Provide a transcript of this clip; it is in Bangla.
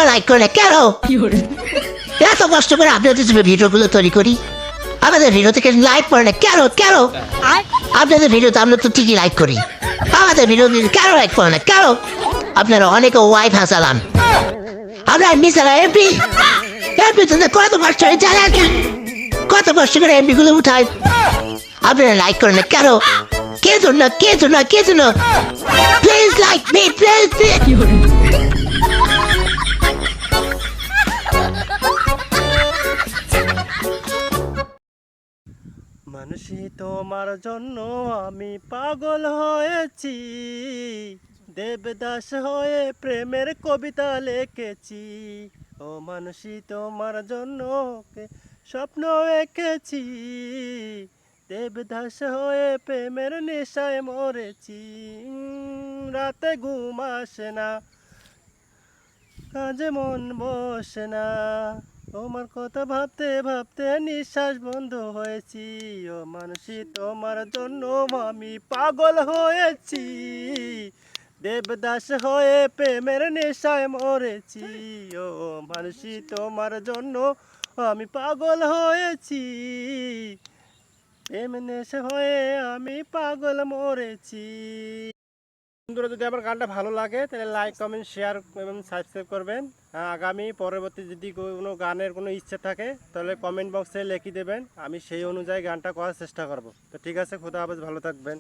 লাইক করে না কেন? এত কষ্ট করে আপনাদের জন্য ভিডিওগুলো তৈরি করি, আমাদের ভিডিও থেকে লাইক করে না কেন? কেন আপনাদের ভিডিওতে আমরা তো ঠিকই লাইক করি, আমাদের ভিডিও কেন লাইক করে না কেন? আপনারা অনেকে ওয়াইফ হাসালাম, আমরা মিসালা এমপি কত কষ্ট করে জানেন, কত কষ্ট করে এমপি গুলো উঠায়, আপনারা লাইক করেন না কেন? কে জন্য কে জন্য কে জন্য? Please like me please. মানুষই তোমার জন্য আমি পাগল হয়েছি, দেবদাস হয়ে প্রেমের কবিতা লিখেছি। ও মানুষই তোমার জন্য স্বপ্ন এঁকেছি, দেবদাস হয়ে প্রেমের নেশায় মরেছি। রাতে ঘুম আসে না, কাজে মন বসে না, তোমার কথা ভাবতে ভাবতে নিঃশ্বাস বন্ধ হয়েছি। ও মানুষই তোমার জন্য আমি পাগল হয়েছি, দেবদাস হয়ে প্রেমের নেশায় মরেছি। ও মানুষই তোমার জন্য আমি পাগল হয়েছি, প্রেম নেশা হয়ে আমি পাগল মরেছি। বন্ধুরা, যদি আমার গানটা ভালো লাগে তাহলে লাইক কমেন্ট শেয়ার এবং সাবস্ক্রাইব করবেন। আগামী পরবর্তী যদি কোনো গানের কোনো ইচ্ছে থাকে তাহলে কমেন্ট বক্সে লিখে দেবেন, আমি সেই অনুযায়ী গানটা করার চেষ্টা করব। তো ঠিক আছে, খোদা হাফেজ, ভালো থাকবেন।